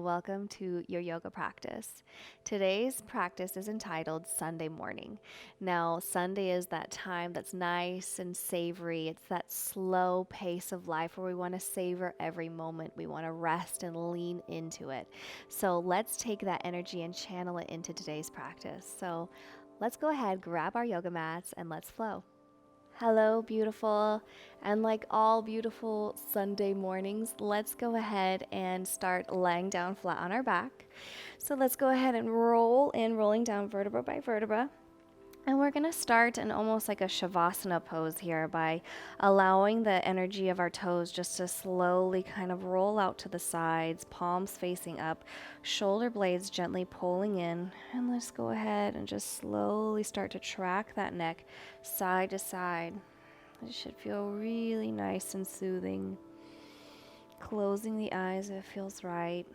Welcome to your yoga practice. Today's practice is entitled Sunday Morning. Now, Sunday is that time that's nice and savory. It's that slow pace of life where we want to savor every moment. We want to rest and lean into it. So, let's take that energy and channel it into today's practice. So, let's go ahead, grab our yoga mats, and let's flow. Hello, beautiful. And like all beautiful Sunday mornings, let's go ahead and start laying down flat on our back. So let's go ahead and roll in, rolling down vertebra by vertebra. And we're going to start in almost like a Shavasana pose here by allowing the energy of our toes just to slowly kind of roll out to the sides, palms facing up, shoulder blades gently pulling in. And let's go ahead and just slowly start to track that neck side to side. It should feel really nice and soothing. Closing the eyes if it feels right.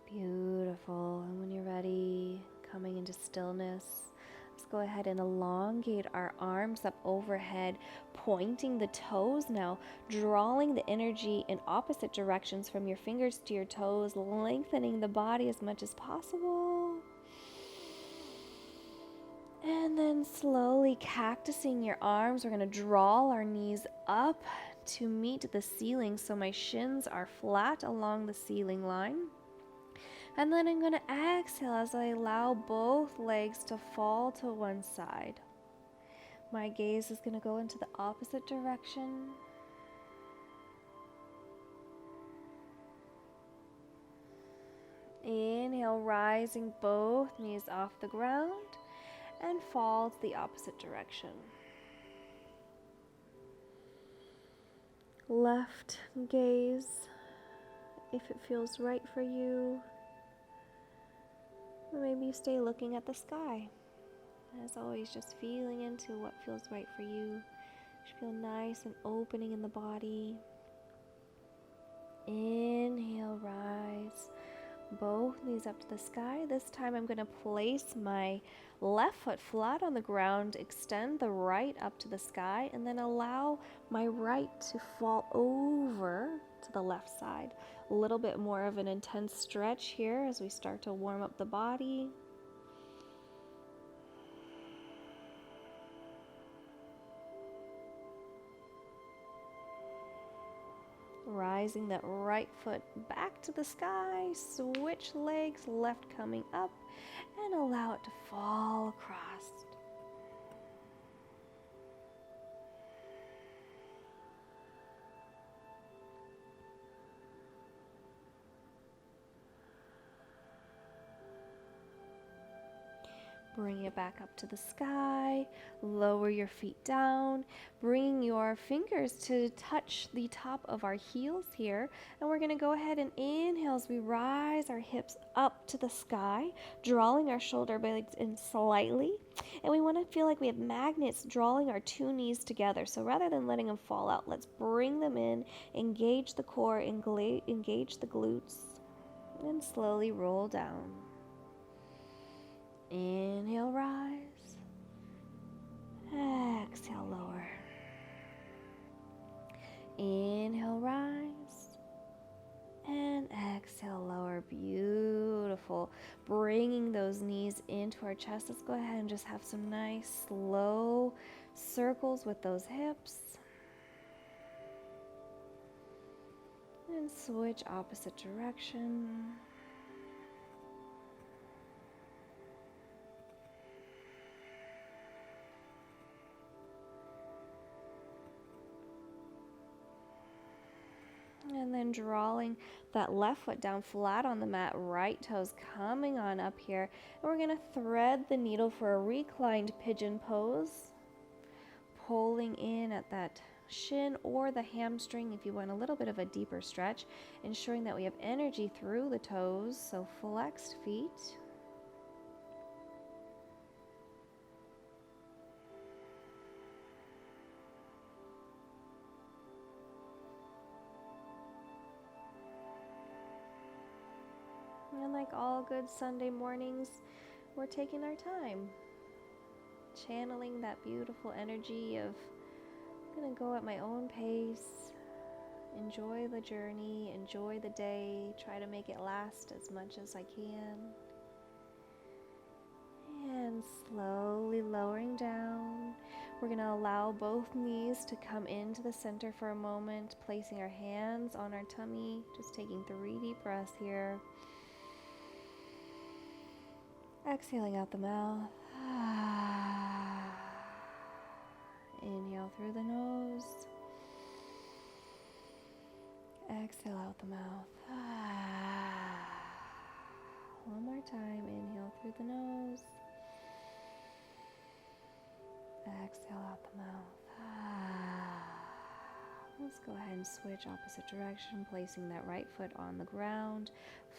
Beautiful. And when you're ready, coming into stillness, let's go ahead and elongate our arms up overhead, pointing the toes now, drawing the energy in opposite directions from your fingers to your toes, lengthening the body as much as possible. And then slowly cactusing your arms. We're going to draw our knees up to meet the ceiling so my shins are flat along the ceiling line. And then I'm going to exhale as I allow both legs to fall to one side. My gaze is going to go into the opposite direction. Inhale, rising both knees off the ground and fall to the opposite direction. Left gaze, if it feels right for you. Or maybe you stay looking at the sky. As always, just feeling into what feels right for you. You should feel nice and opening in the body. Inhale, rise. Both knees up to the sky. This time I'm going to place my left foot flat on the ground, extend the right up to the sky, and then allow my right to fall over to the left side. A little bit more of an intense stretch here as we start to warm up the body. Rising that right foot back to the sky, switch legs, left coming up, and allow it to fall across. Bring it back up to the sky, lower your feet down, bringing your fingers to touch the top of our heels here. And we're going to go ahead and inhale as we rise our hips up to the sky, drawing our shoulder blades in slightly. And we want to feel like we have magnets drawing our two knees together. So rather than letting them fall out, let's bring them in, engage the core, engage the glutes, and slowly roll down. Inhale, rise. Exhale, lower. Inhale, rise. And exhale, lower. Beautiful. Bringing those knees into our chest. Let's go ahead and just have some nice, slow circles with those hips. And switch opposite direction. And then drawing that left foot down flat on the mat, right toes coming on up here. And we're going to thread the needle for a reclined pigeon pose. Pulling in at that shin or the hamstring if you want a little bit of a deeper stretch. Ensuring that we have energy through the toes, so flexed feet. And like all good Sunday mornings, we're taking our time, channeling that beautiful energy of I'm gonna go at my own pace, enjoy the journey, enjoy the day, try to make it last as much as I can. And slowly lowering down, we're going to allow both knees to come into the center for a moment, placing our hands on our tummy, just taking 3 deep breaths here. Exhaling out the mouth. Inhale through the nose. Exhale out the mouth. One more time. Inhale through the nose. Exhale out the mouth. Let's go ahead and switch opposite direction, placing that right foot on the ground,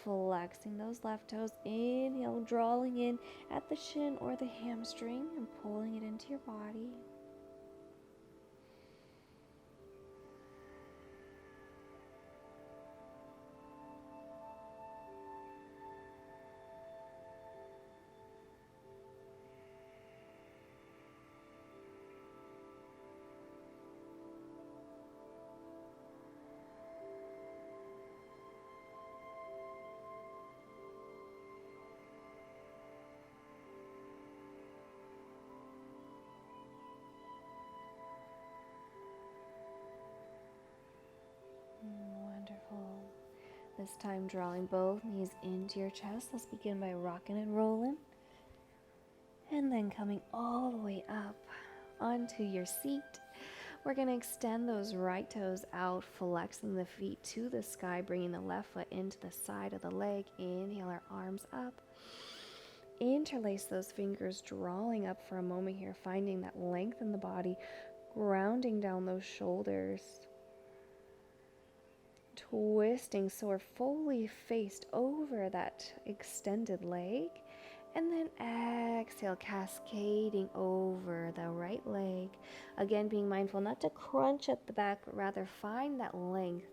flexing those left toes. Inhale, drawing in at the shin or the hamstring and pulling it into your body. Wonderful. This time drawing both knees into your chest. Let's begin by rocking and rolling. And then coming all the way up onto your seat. We're going to extend those right toes out, flexing the feet to the sky, bringing the left foot into the side of the leg. Inhale our arms up. Interlace those fingers, drawing up for a moment here, finding that length in the body, grounding down those shoulders. Twisting so we're fully faced over that extended leg. And then exhale, cascading over the right leg. Again, being mindful not to crunch at the back, but rather find that length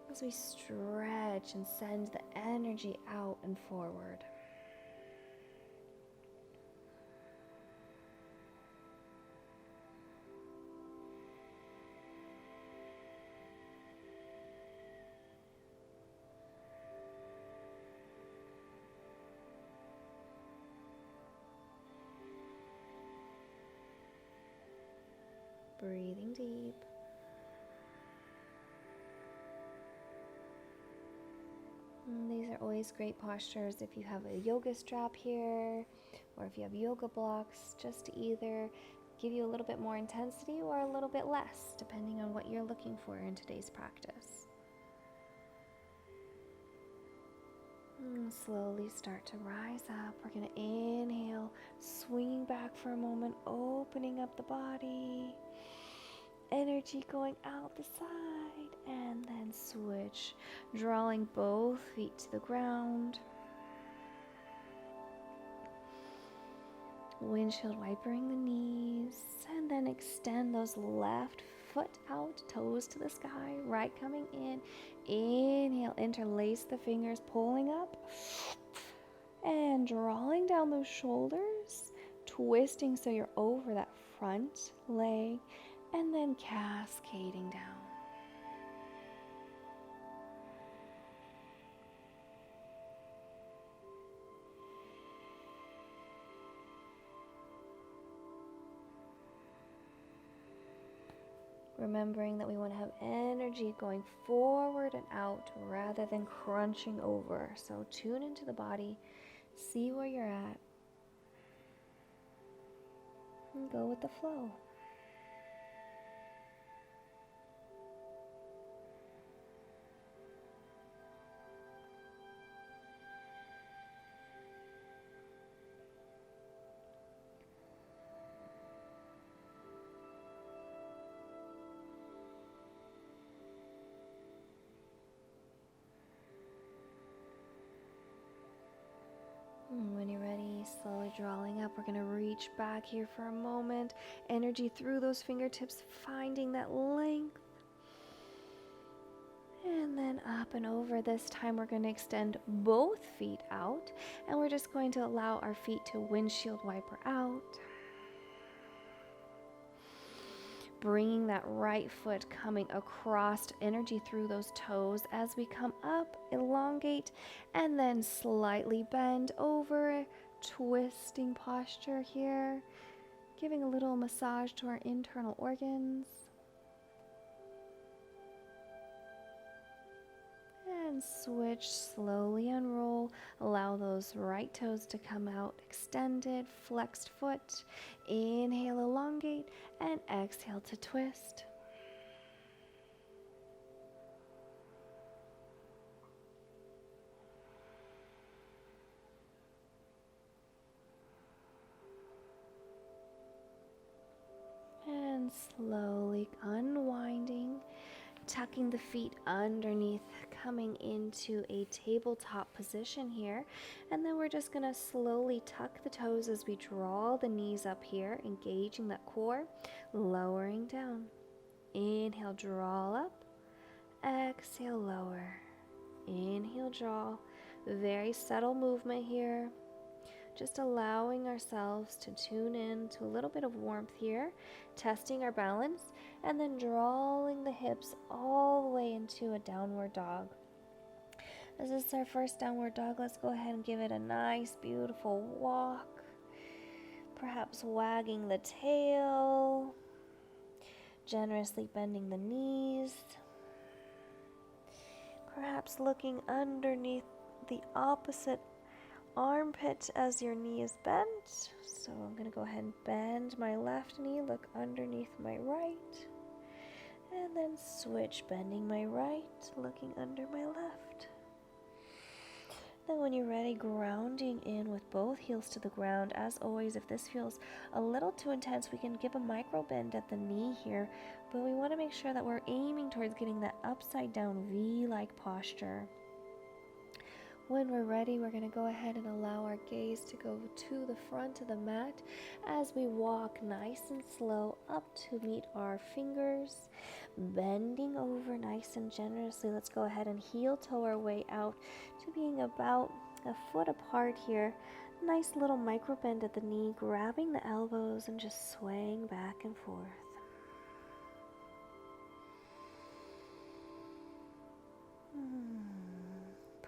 as we stretch and send the energy out and forward. Breathing deep. And these are always great postures if you have a yoga strap here, or if you have yoga blocks, just to either give you a little bit more intensity or a little bit less, depending on what you're looking for in today's practice. And slowly start to rise up. We're going to inhale, swinging back for a moment, opening up the body. Energy going out the side, and then switch, drawing both feet to the ground. Windshield wipering the knees, and then extend those left foot out, toes to the sky, right coming in. Inhale, interlace the fingers, pulling up, and drawing down those shoulders, twisting so you're over that front leg, and then cascading down. Remembering that we want to have energy going forward and out rather than crunching over. So tune into the body, see where you're at, and go with the flow. When you're ready, slowly drawing up, we're going to reach back here for a moment. Energy through those fingertips, finding that length. And then up and over. This time we're going to extend both feet out, and we're just going to allow our feet to windshield wiper out. Bringing that right foot coming across, energy through those toes as we come up, elongate, and then slightly bend over, twisting posture here, giving a little massage to our internal organs. And switch, slowly unroll, allow those right toes to come out, extended, flexed foot. Inhale, elongate, and exhale to twist. And slowly unwinding, tucking the feet underneath, coming into a tabletop position here. And then we're just going to slowly tuck the toes as we draw the knees up here, engaging that core, lowering down. Inhale, draw up. Exhale, lower. Inhale, draw. Very subtle movement here. Just allowing ourselves to tune in to a little bit of warmth here, testing our balance, and then drawing the hips all the way into a downward dog. As this is our first downward dog, let's go ahead and give it a nice, beautiful walk. Perhaps wagging the tail, generously bending the knees, perhaps looking underneath the opposite armpit as your knee is bent. So I'm going to go ahead and bend my left knee, look underneath my right, and then switch, bending my right, looking under my left. Then when you're ready, grounding in with both heels to the ground. As always, if this feels a little too intense, we can give a micro bend at the knee here, but we want to make sure that we're aiming towards getting that upside down V-like posture. When we're ready, we're going to go ahead and allow our gaze to go to the front of the mat as we walk nice and slow up to meet our fingers, bending over nice and generously. Let's go ahead and heel toe our way out to being about a foot apart here. Nice little micro bend at the knee, grabbing the elbows and just swaying back and forth.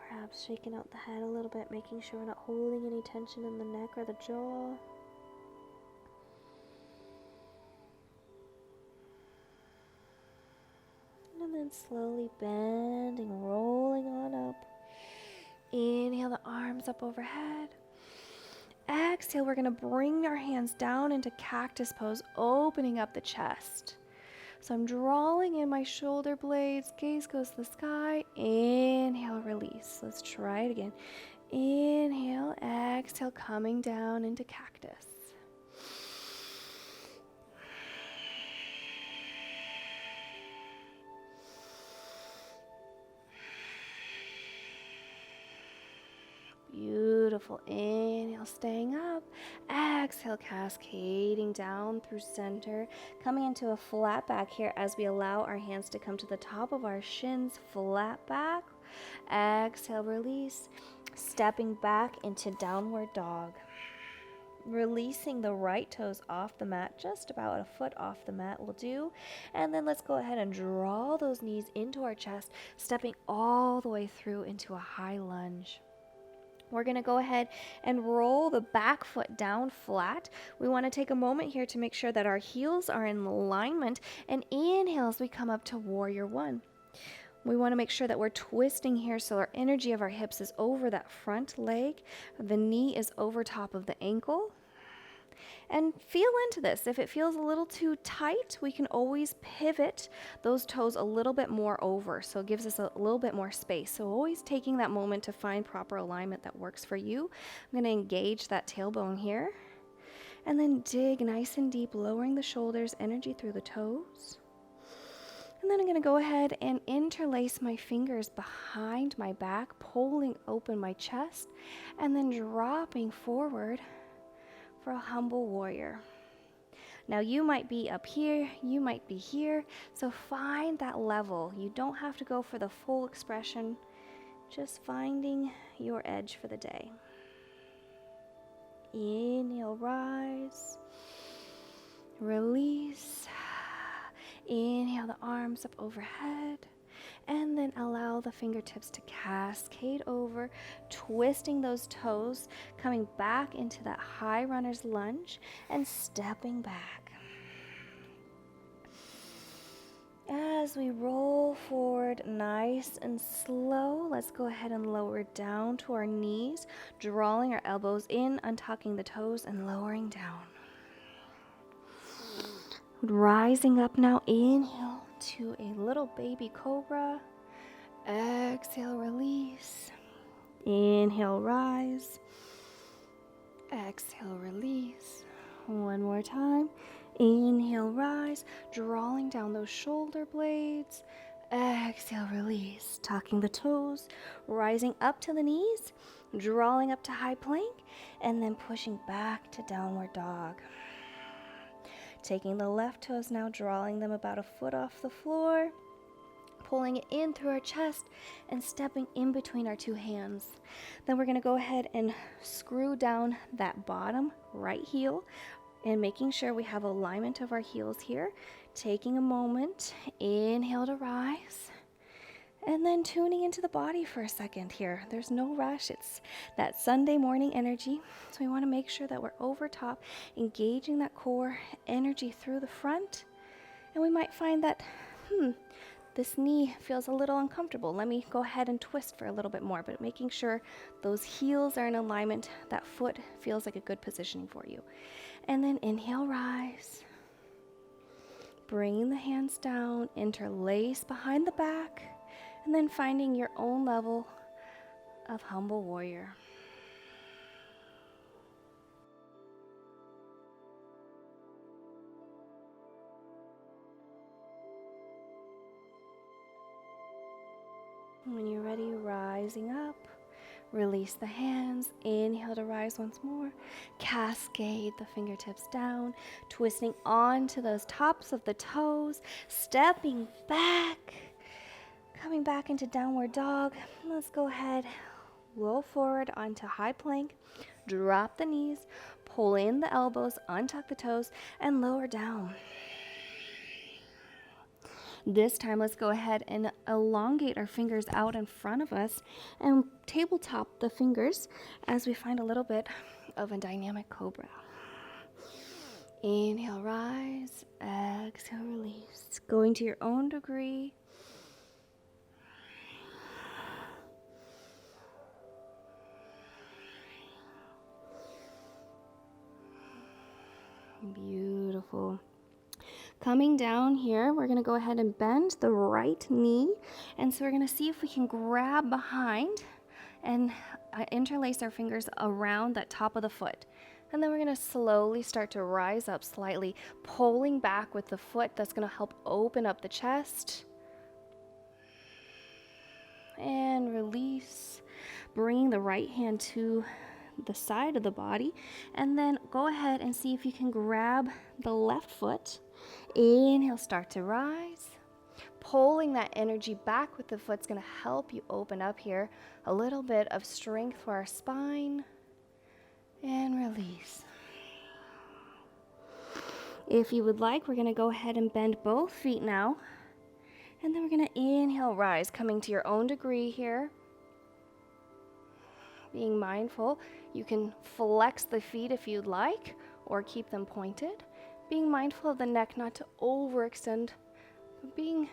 Perhaps shaking out the head a little bit, making sure we're not holding any tension in the neck or the jaw. And then slowly bending, rolling on up. Inhale the arms up overhead. Exhale, we're going to bring our hands down into Cactus Pose, opening up the chest. So I'm drawing in my shoulder blades, gaze goes to the sky, inhale, release. Let's try it again. Inhale, exhale, coming down into cactus. Beautiful. Inhale, staying up. Exhale, cascading down through center, coming into a flat back here as we allow our hands to come to the top of our shins, flat back. Exhale, release, stepping back into downward dog. Releasing the right toes off the mat, just about a foot off the mat will do. And then let's go ahead and draw those knees into our chest, stepping all the way through into a high lunge. We're going to go ahead and roll the back foot down flat. We want to take a moment here to make sure that our heels are in alignment, and inhale as we come up to warrior one. We want to make sure that we're twisting here so our energy of our hips is over that front leg. The knee is over top of the ankle. And feel into this. If it feels a little too tight, we can always pivot those toes a little bit more over. So it gives us a little bit more space. So always taking that moment to find proper alignment that works for you. I'm going to engage that tailbone here. And then dig nice and deep, lowering the shoulders, energy through the toes. And then I'm going to go ahead and interlace my fingers behind my back, pulling open my chest, and then dropping forward for a humble warrior. Now you might be up here, you might be here, so find that level. You don't have to go for the full expression, just finding your edge for the day. Inhale, rise, release. Inhale the arms up overhead, and then allow the fingertips to cascade over, twisting those toes, coming back into that high runner's lunge and stepping back. As we roll forward nice and slow, let's go ahead and lower down to our knees, drawing our elbows in, untucking the toes and lowering down. Rising up now, inhale to a little baby cobra. Exhale, release. Inhale, rise. Exhale, release. One more time. Inhale, rise, drawing down those shoulder blades. Exhale, release, tucking the toes, rising up to the knees, drawing up to high plank, and then pushing back to downward dog. Taking the left toes now, drawing them about a foot off the floor, pulling it in through our chest and stepping in between our two hands. Then we're going to go ahead and screw down that bottom right heel and making sure we have alignment of our heels here. Taking a moment, inhale to rise, and then tuning into the body for a second here. There's no rush. It's that Sunday morning energy. So we want to make sure that we're over top, engaging that core energy through the front. And we might find that, this knee feels a little uncomfortable. Let me go ahead and twist for a little bit more, but making sure those heels are in alignment, that foot feels like a good positioning for you. And then inhale, rise. Bringing the hands down, interlace behind the back, and then finding your own level of humble warrior. When you're ready, rising up, release the hands, inhale to rise once more, cascade the fingertips down, twisting onto those tops of the toes, stepping back, coming back into downward dog. Let's go ahead, roll forward onto high plank, drop the knees, pull in the elbows, untuck the toes, and lower down. This time, let's go ahead and elongate our fingers out in front of us and tabletop the fingers as we find a little bit of a dynamic cobra. Inhale, rise, exhale, release. Going to your own degree. Beautiful. Coming down here, we're going to go ahead and bend the right knee. And so we're going to see if we can grab behind and interlace our fingers around that top of the foot. And then we're going to slowly start to rise up slightly, pulling back with the foot. That's going to help open up the chest. And release, bringing the right hand to the side of the body. And then go ahead and see if you can grab the left foot. Inhale, start to rise. Pulling that energy back with the foot's going to help you open up here. A little bit of strength for our spine. And release. If you would like, we're going to go ahead and bend both feet now. And then we're going to inhale, rise, coming to your own degree here. Being mindful, you can flex the feet if you'd like, or keep them pointed. Being mindful of the neck, not to overextend, but being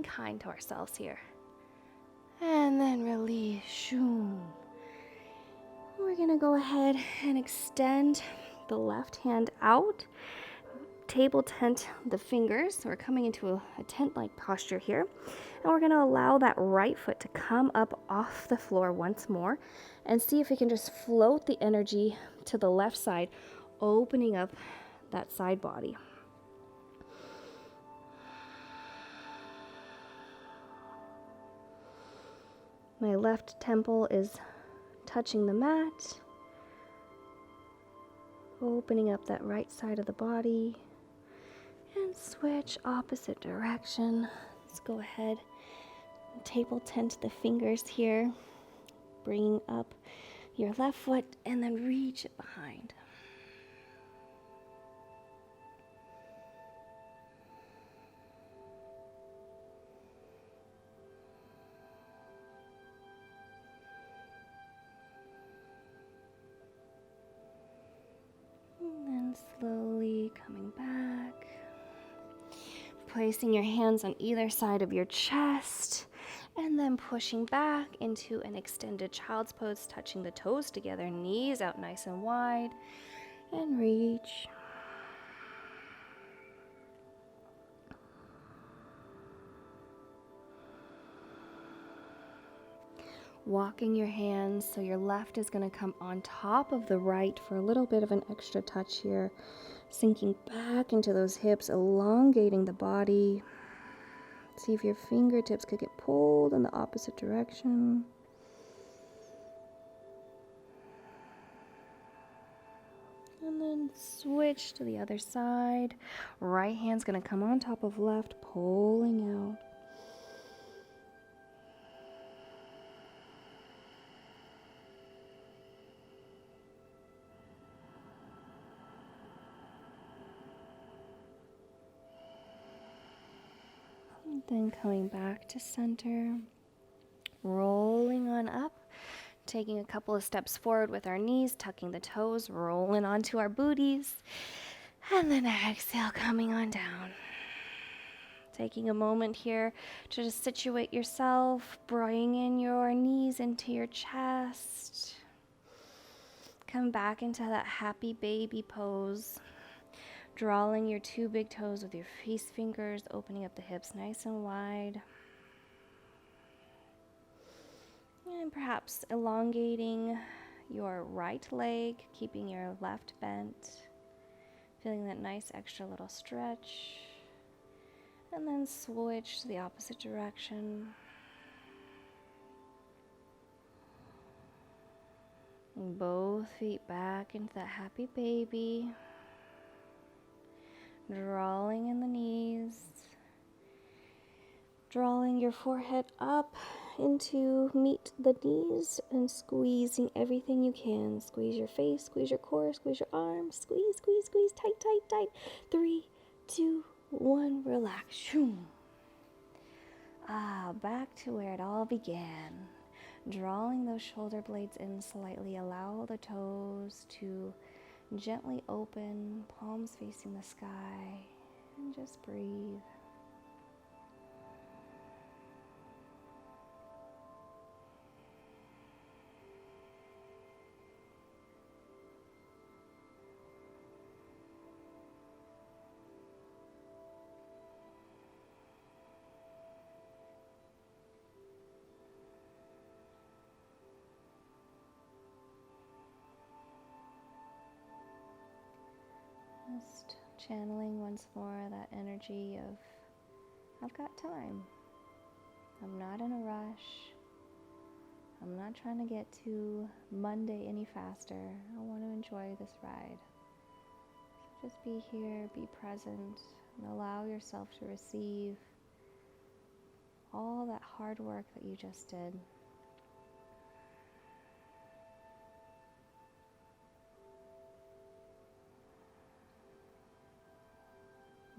kind to ourselves here. And then release. Shoo. We're going to go ahead and extend the left hand out. Table tent the fingers. We're coming into a tent-like posture here. And we're going to allow that right foot to come up off the floor once more. And see if we can just float the energy to the left side, opening up that side body. My left temple is touching the mat, opening up that right side of the body, And switch opposite direction. Let's go ahead and table tent the fingers here, bringing up your left foot and then reach it behind. And then slowly coming back, placing your hands on either side of your chest, and then pushing back into an extended child's pose, touching the toes together, knees out nice and wide, and reach. Walking your hands so your left is going to come on top of the right for a little bit of an extra touch here. Sinking back into those hips, elongating the body. See if your fingertips could get pulled in the opposite direction. And then switch to the other side. Right hand's going to come on top of left, pulling out. Then coming back to center, rolling on up, taking a couple of steps forward with our knees, tucking the toes, rolling onto our booties, and then exhale, coming on down. Taking a moment here to just situate yourself, bringing your knees into your chest. Come back into that happy baby pose. Drawing your two big toes with your face fingers, opening up the hips nice and wide. And perhaps elongating your right leg, keeping your left bent. Feeling that nice extra little stretch. And then switch to the opposite direction. And both feet back into that happy baby. Drawing in the knees, drawing your forehead up into meet the knees and squeezing everything you can. Squeeze your face, squeeze your core, squeeze your arms, squeeze, squeeze, squeeze, tight, tight, tight. 3, 2, 1, relax. Back to where it all began. Drawing those shoulder blades in slightly, allow the toes to gently open, palms facing the sky, and just breathe. Just channeling once more that energy of, I've got time. I'm not in a rush. I'm not trying to get to Monday any faster. I want to enjoy this ride. So just be here, be present, and allow yourself to receive all that hard work that you just did.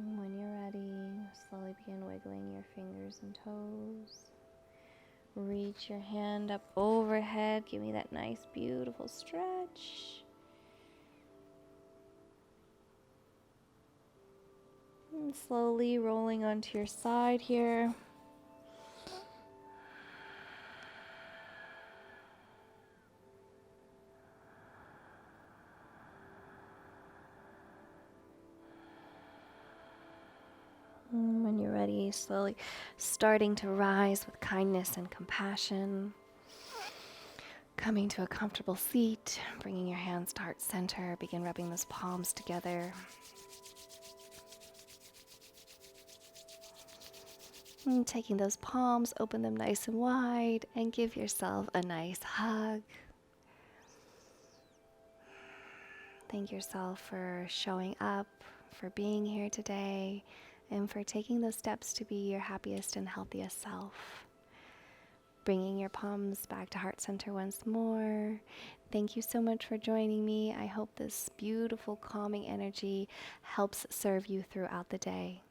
And when you're ready, slowly begin wiggling your fingers and toes. Reach your hand up overhead. Give me that nice, beautiful stretch. And slowly rolling onto your side here. When you're ready, slowly starting to rise with kindness and compassion. Coming to a comfortable seat, bringing your hands to heart center, begin rubbing those palms together. And taking those palms, open them nice and wide, and give yourself a nice hug. Thank yourself for showing up, for being here today and for taking those steps to be your happiest and healthiest self. Bringing your palms back to heart center once more. Thank you so much for joining me. I hope this beautiful, calming energy helps serve you throughout the day.